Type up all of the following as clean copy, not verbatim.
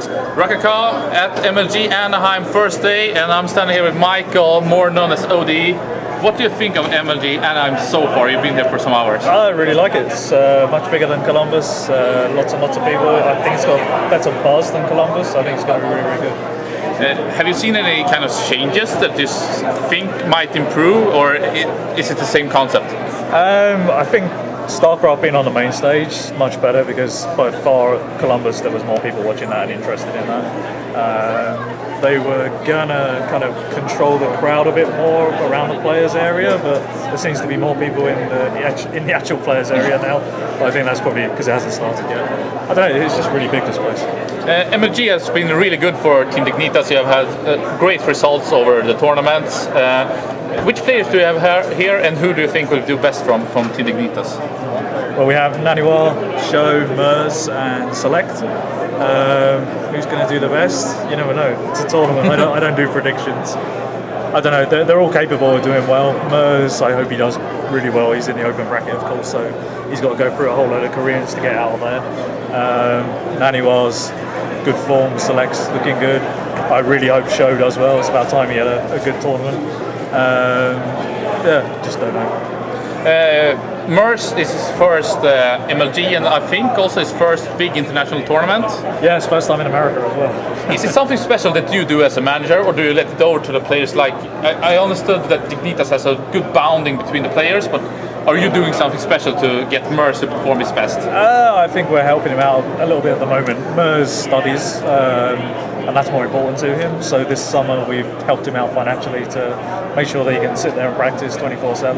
Rakaka at MLG Anaheim first day, and I'm standing here with Michael, more known as ODEE. What do you think of MLG Anaheim so far? You've been here for some hours. I really like it. It's much bigger than Columbus. Lots and lots of people. I think it's got better buzz than Columbus. I think it's going to be really, really good. Have you seen any kind of changes that you think might improve, or is it the same concept? I think StarCraft being on the main stage much better, because by far Columbus there was more people watching that and interested in that. They were gonna kind of control the crowd a bit more around the players area, but there seems to be more people in the actual players area now. But I think that's probably because it hasn't started yet. I don't know, it's just really big, this place. MLG has been really good for Team Dignitas. You have had great results over the tournaments. Which players do you have here, and who do you think will do best from Team Dignitas? Well, we have Naniwa, Show, Mers, and Select. Who's going to do the best? You never know. It's a tournament. I don't do predictions. I don't know. They're all capable of doing well. Mers, I hope he does really well. He's in the open bracket, of course, so he's got to go through a whole load of Koreans to get out of there. Naniwa's good form. Select's looking good. I really hope Show does well. It's about time he had a good tournament. Just don't know. Mers is his first MLG, and I think also his first big international tournament. Yeah, it's first time in America as well. Is it something special that you do as a manager, or do you let it over to the players? Like, I understood that Dignitas has a good bonding between the players, but are you doing something special to get Mers to perform his best? I think we're helping him out a little bit at the moment. Mers studies, and that's more important to him. So this summer we've helped him out financially to make sure that he can sit there and practice 24/7.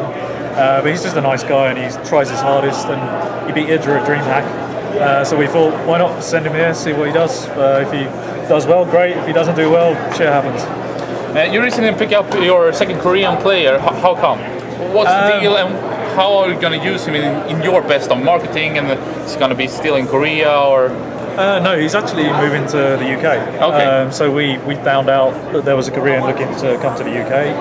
But he's just a nice guy, and he tries his hardest, and he beat Idra at DreamHack. So we thought, why not send him here, see what he does. If he does well, great. If he doesn't do well, shit happens. You recently picked up your second Korean player. How come? What's the deal, and how are you going to use him in your best on marketing? And it's going to be still in Korea, or? No, he's actually moving to the UK. Okay. So we found out that there was a Korean looking to come to the UK.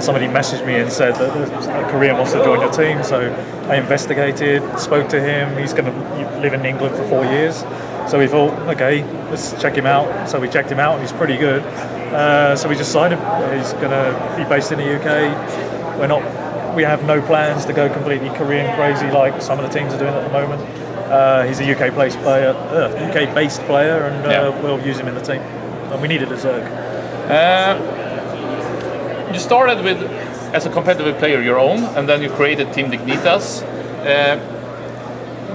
Somebody messaged me and said that a Korean wants to join your team, so I investigated, spoke to him. He's going to live in England for 4 years, so we thought, okay, let's check him out. So we checked him out, and he's pretty good. So we just signed him. He's going to be based in the UK. We have no plans to go completely Korean crazy like some of the teams are doing at the moment. He's a UK-based player, and we'll use him in the team. And we needed a Zerg. You started as a competitive player your own, and then you created Team Dignitas.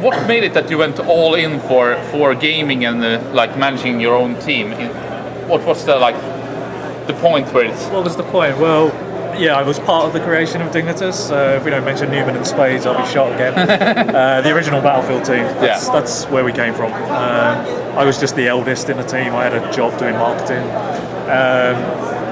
What made it that you went all in for gaming and like managing your own team? What was the point where it's? What was the point? Well, yeah, I was part of the creation of Dignitas. If we don't mention Newman and Spades, I'll be shot again. The original Battlefield team, that's where we came from. I was just the eldest in the team. I had a job doing marketing.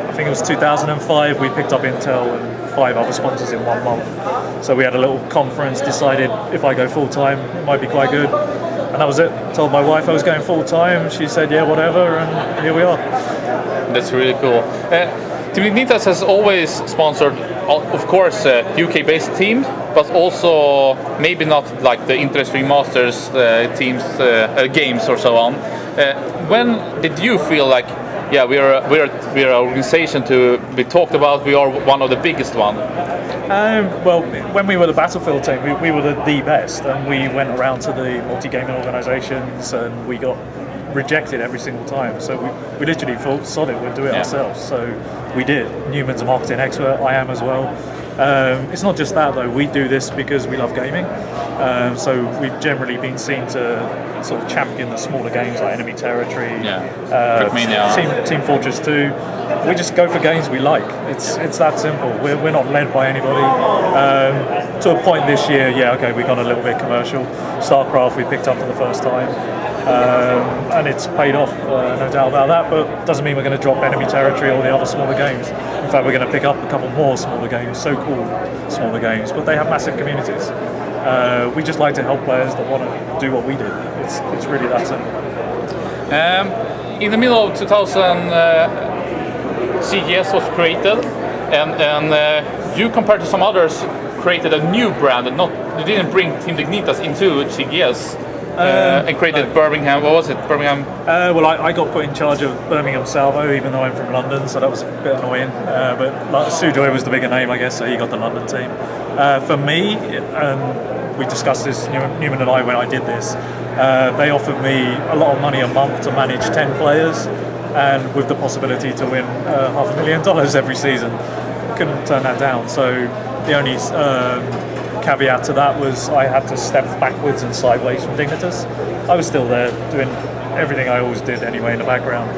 I think it was 2005, we picked up Intel and 5 other sponsors in 1 month. So we had a little conference, decided if I go full-time, it might be quite good. And that was it. Told my wife I was going full-time, she said, yeah, whatever, and here we are. That's really cool. Team Dignitas has always sponsored, of course, UK-based teams, but also maybe not like the Inter-Stream Masters teams, games or so on. When did you feel like, yeah, we're an organization to be talked about, we are one of the biggest one? Well, when we were the Battlefield team, we were the best, and we went around to the multi-gaming organisations, and we got rejected every single time. So we literally thought, sod it, we'll do it ourselves. So we did. Newman's a marketing expert, I am as well. It's not just that though, we do this because we love gaming. So we've generally been seen to sort of champion the smaller games like Enemy Territory, Team Fortress 2. We just go for games we like. It's that simple. We're not led by anybody. To a point this year, we got a little bit commercial. StarCraft we picked up for the first time. And it's paid off, no doubt about that, but doesn't mean we're going to drop Enemy Territory or the other smaller games. In fact, we're going to pick up a couple more smaller games, so-called smaller games, but they have massive communities. We just like to help players that want to do what we do. It's really that simple. In the middle of 2000, CGS was created, and you, compared to some others, created a new brand, and you didn't bring Team Dignitas into CGS. and created Birmingham. What was it, Birmingham? Well, I got put in charge of Birmingham Salvo, even though I'm from London, so that was a bit annoying. But like, Sue Joy was the bigger name, I guess, so he got the London team. For me, we discussed this, Newman and I, when I did this. They offered me a lot of money a month to manage 10 players, and with the possibility to win $500,000 every season. Couldn't turn that down. So the only caveat to that was I had to step backwards and sideways from Dignitas. I was still there doing everything I always did anyway in the background.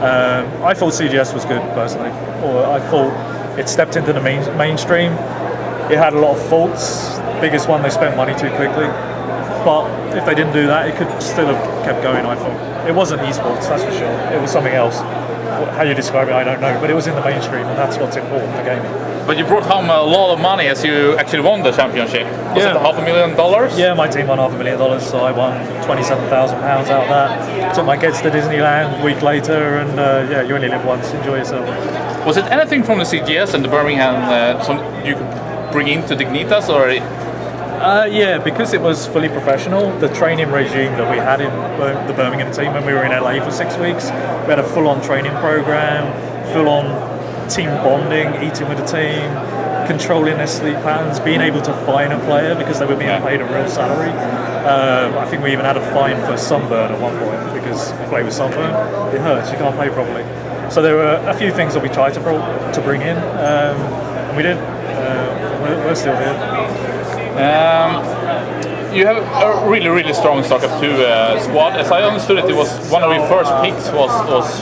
I thought CGS was good personally, or I thought it stepped into the mainstream. It had a lot of faults. Biggest one, they spent money too quickly. But if they didn't do that, it could still have kept going, I thought. It wasn't esports, that's for sure. It was something else. How you describe it, I don't know. But it was in the mainstream, and that's what's important for gaming. But you brought home a lot of money as you actually won the championship. Was it $500,000? Yeah, my team won $500,000, so I won £27,000 out of that. Took my kids to Disneyland a week later, and yeah, you only live once, enjoy yourself. Was it anything from the CGS and the Birmingham you could bring into Dignitas, or? Yeah, because it was fully professional, the training regime that we had in the Birmingham team when we were in LA for 6 weeks, we had a full-on training program, full-on team bonding, eating with the team, controlling their sleep patterns, being able to fine a player because they were being paid a real salary. I think we even had a fine for sunburn at one point because you play with sunburn, it hurts, you can't play properly. So there were a few things that we tried to bring in, and we did. We're still here. You have a really, really strong StarCraft 2 squad. As I understood it, it was one of your first picks was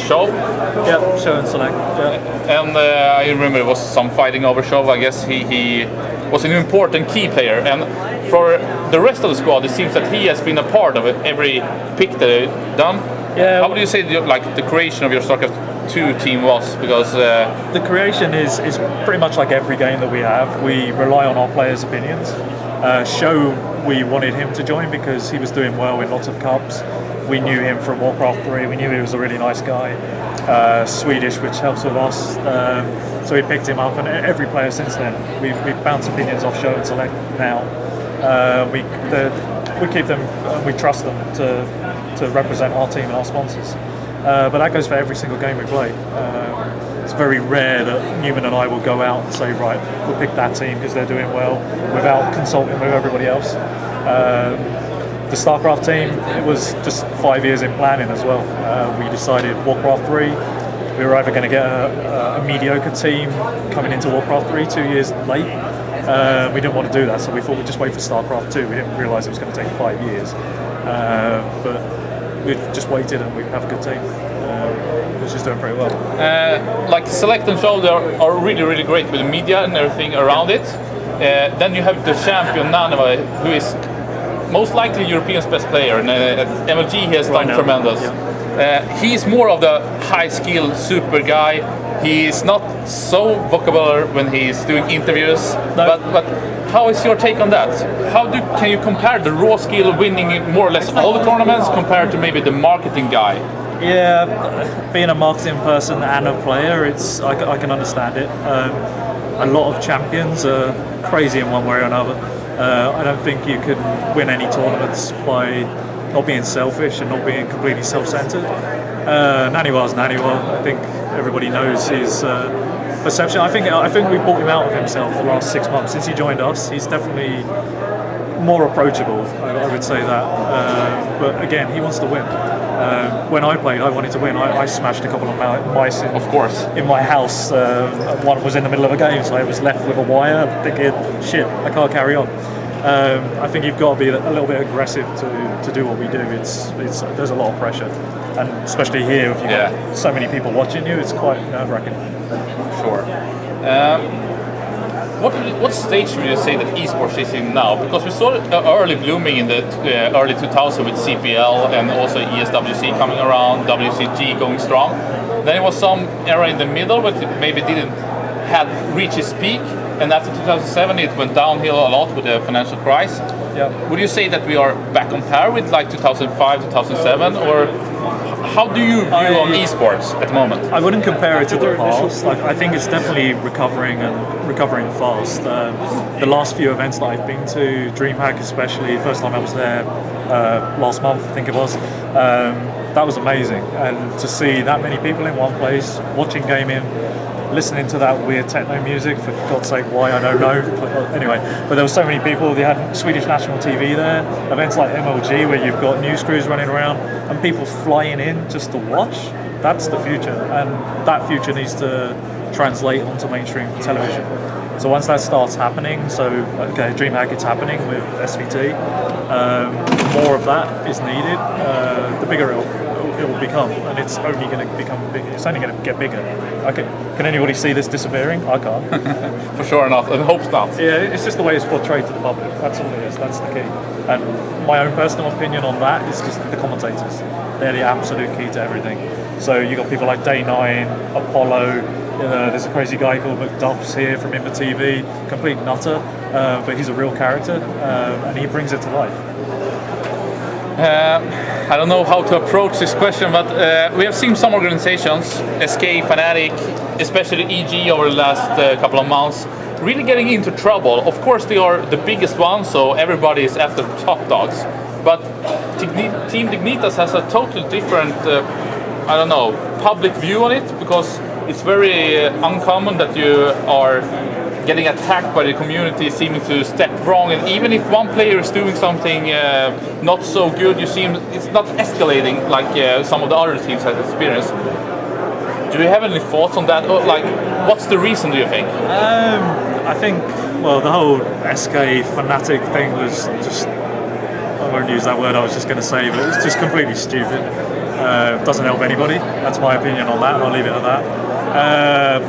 Shove. Yeah, Show and Select. Yeah. And I remember it was some fighting over Shove. I guess he was an important key player. And for the rest of the squad, it seems that he has been a part of it, every pick that they've done. Yeah. How would you say the creation of your StarCraft 2 team was? Because the creation is pretty much like every game that we have. We rely on our players' opinions. Show, we wanted him to join because he was doing well in lots of cups. We knew him from Warcraft 3. We knew he was a really nice guy. Swedish, which helps with us. So we picked him up, and every player since then. We bounce opinions off Show and Select now. We keep them, and we trust them to represent our team and our sponsors. But that goes for every single game we play. It's very rare that Newman and I will go out and say, right, we'll pick that team because they're doing well, without consulting with everybody else. The StarCraft team, it was just 5 years in planning as well. We decided Warcraft 3, we were either going to get a mediocre team coming into Warcraft 3 2 years late. We didn't want to do that, so we thought we'd just wait for StarCraft 2. We didn't realise it was going to take 5 years. But we just waited and we have a good team. Which is doing pretty well. Like Select and Show, they are really, really great with the media and everything around it. Then you have the champion Nanawa, who is most likely European's best player, and at MLG he has done tremendous. Yeah. He's more of the high-skill super guy. He's not so vocabular when he's doing interviews. No. But how is your take on that? Can you compare the raw skill winning more or less all the tournaments compared to maybe the marketing guy? Yeah, being a marketing person and a player, I can understand it. A lot of champions are crazy in one way or another. I don't think you can win any tournaments by not being selfish and not being completely self-centered. Naniwa's Naniwa. I think everybody knows his perception. I think we brought him out of himself the last 6 months since he joined us. He's definitely more approachable, I would say that. But again, he wants to win. When I played, I wanted to win. I smashed a couple of mice in my house. One was in the middle of a game, so I was left with a wire thinking, shit, I can't carry on. I think you've got to be a little bit aggressive to do what we do. There's a lot of pressure, and especially here, if you've got so many people watching you, it's quite nerve-wracking. Sure. What stage would you say that esports is in now? Because we saw it early blooming in the early 2000s with CPL and also ESWC coming around, WCG going strong. Then it was some era in the middle, but it maybe didn't had reached its peak. And after 2007, it went downhill a lot with the financial crisis. Yeah. Would you say that we are back on par with like 2005, 2007, or how do you view on esports at the moment? I wouldn't compare it to the past. I think it's definitely recovering fast. The last few events that I've been to, DreamHack especially, first time I was there, last month, I think it was. That was amazing, and to see that many people in one place watching gaming, listening to that weird techno music, for God's sake, why, I don't know. But anyway, but there were so many people. They had Swedish national TV there, events like MLG where you've got news crews running around and people flying in just to watch. That's the future, and that future needs to translate onto mainstream television. So once that starts happening, so okay, DreamHack, it's happening with SVT, more of that is needed, the bigger it will become, and it's only going to become big. It's only going to get bigger. Okay, can anybody see this disappearing? I can't. For sure not, and hope not. Yeah, it's just the way it's portrayed to the public. That's all it is. That's the key. And my own personal opinion on that is just the commentators. They're the absolute key to everything. So you got people like Day9, Apollo. There's a crazy guy called McDuff's here from Imba TV, complete nutter, but he's a real character, and he brings it to life. I don't know how to approach this question, but we have seen some organizations, SK, Fnatic, especially EG over the last couple of months, really getting into trouble. Of course, they are the biggest one, so everybody is after the top dogs. But Team Dignitas has a totally different, public view on it, because it's very uncommon that you are getting attacked by the community, seeming to step wrong, and even if one player is doing something not so good, you see it's not escalating like some of the other teams have experienced. Do you have any thoughts on that? Or, like, what's the reason, do you think? I think, well, the whole SK Fnatic thing was just, I won't use that word I was just going to say, but it's just completely stupid. Doesn't help anybody. That's my opinion on that, and I'll leave it at that.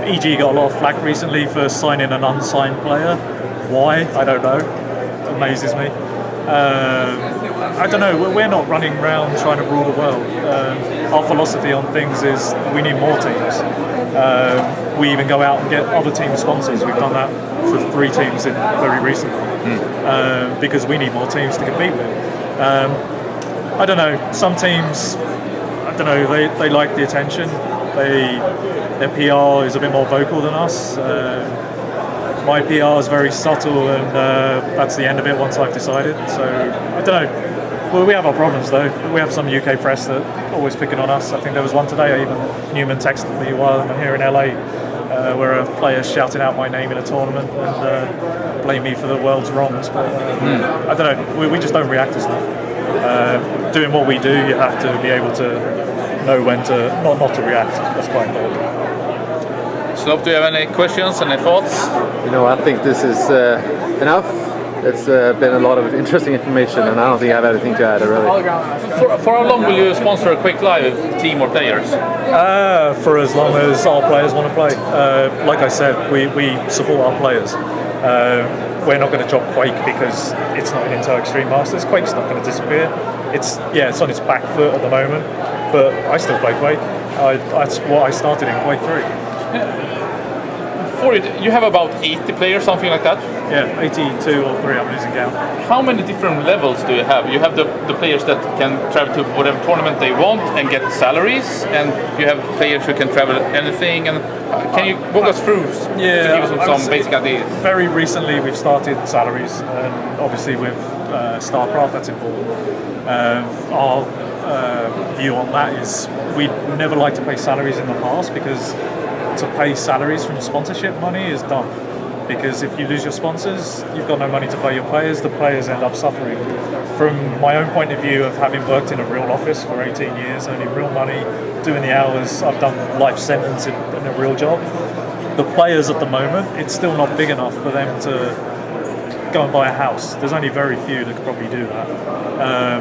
EG got a lot of flack recently for signing an unsigned player. Why? I don't know. It amazes me. I don't know. We're not running around trying to rule the world. Our philosophy on things is we need more teams. We even go out and get other team sponsors. We've done that for 3 teams very recently, because we need more teams to compete with. I don't know. Some teams, I don't know. They like the attention. Their PR is a bit more vocal than us. My PR is very subtle, and that's the end of it once I've decided. So I don't know. Well, we have our problems though. We have some UK press that are always picking on us. I think there was one today. Even Newman texted me while I'm here in LA, where a player shouting out my name in a tournament and blame me for the world's wrongs. But I don't know. We just don't react to stuff. Doing what we do, you have to be able to know when to not to react. That's quite important. Slope, do you have any questions, any thoughts? I think this is enough. It's been a lot of interesting information, and I don't think I have anything to add, really. For how long will you sponsor a Quick Live team or players? For as long as our players want to play. Like I said, we support our players. We're not going to drop Quake because it's not an Intel Extreme Masters. Quake's not going to disappear. It's on its back foot at the moment, but I still play Quake. That's what I started in Quake 3. For it, you have about 80 players, something like that? Yeah, 82 or 3, I'm losing count. How many different levels do you have? You have the players that can travel to whatever tournament they want and get salaries, and you have players who can travel anything. And can you walk us through to give us some basic ideas? Very recently we've started salaries, and obviously with StarCraft that's important. Our view on that is we'd never like to pay salaries in the past, because to pay salaries from sponsorship money is dumb. Because if you lose your sponsors, you've got no money to pay your players. The players end up suffering. From my own point of view of having worked in a real office for 18 years, earning real money, doing the hours, I've done life sentence in a real job. The players at the moment, it's still not big enough for them to go and buy a house. There's only very few that could probably do that.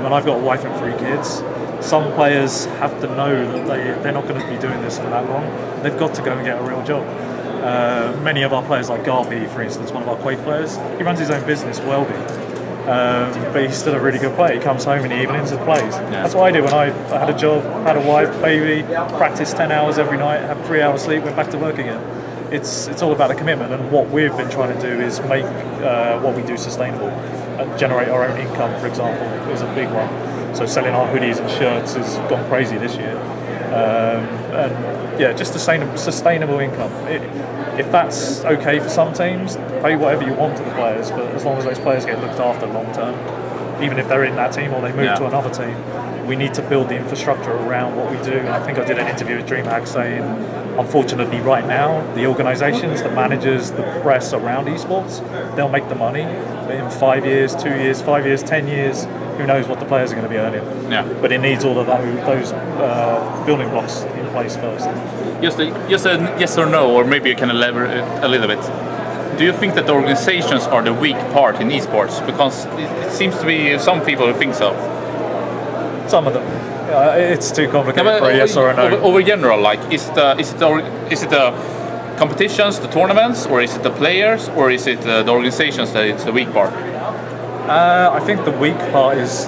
And I've got a wife and 3 kids. Some players have to know that they're not going to be doing this for that long. They've got to go and get a real job. Many of our players, like Garby, for instance, one of our Quake players, he runs his own business, Welby. But he's still a really good player. He comes home in the evenings and plays. Yeah. That's what I did when I had a job, had a wife, baby, practiced 10 hours every night, had 3 hours sleep, went back to work again. It's all about the commitment, and what we've been trying to do is make what we do sustainable and generate our own income, for example, is a big one. So selling our hoodies and shirts has gone crazy this year. And yeah, just sustainable income. If that's okay for some teams, pay whatever you want to the players, but as long as those players get looked after long term, even if they're in that team or they move to another team. We need to build the infrastructure around what we do. And I think I did an interview with DreamHack saying, unfortunately, right now, the organizations, the managers, the press around esports, they'll make the money. But in 5 years, 2 years, 5 years, 10 years, who knows what the players are going to be earning. Yeah. But it needs all of those building blocks in place first. Just a yes or no, or maybe you can elaborate a little bit. Do you think that the organizations are the weak part in esports? Because it seems to be some people who think so. Some of them. It's too complicated for a yes or a no. Over general, like is it the competitions, the tournaments, or is it the players, or is it the organizations that it's the weak part? I think the weak part is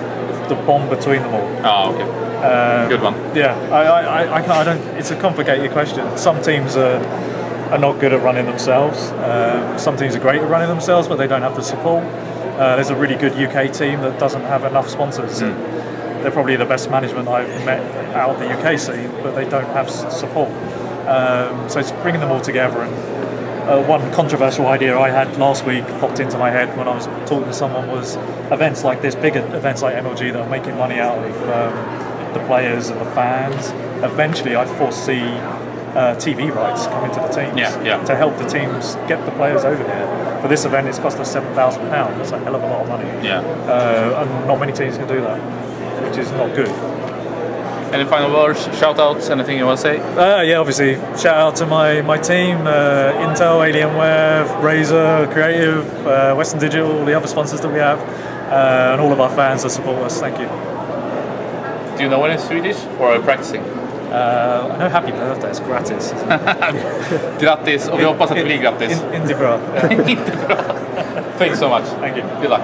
the bond between them all. Oh, okay. Good one. Yeah, I don't. It's a complicated question. Some teams are not good at running themselves. Some teams are great at running themselves, but they don't have the support. There's a really good UK team that doesn't have enough sponsors. They're probably the best management I've met out of the UK scene, but they don't have support. So it's bringing them all together. And one controversial idea I had last week popped into my head when I was talking to someone was events like this, bigger events like MLG that are making money out of the players and the fans. Eventually, I foresee TV rights coming to the teams to help the teams get the players over here. For this event, it's cost us £7,000. That's a hell of a lot of money. And not many teams can do that, which is not good. Any final words, shout outs, anything you want to say? Obviously, shout out to my team, Intel, Alienware, Razer, Creative, Western Digital, the other sponsors that we have, and all of our fans that support us. Thank you. Do you know any Swedish, or are you practicing? I know happy birthday is gratis. Grattis, och vi hoppas att det blir grattis. Inte bra. Inte bra. Thanks so much. Thank you. Good luck.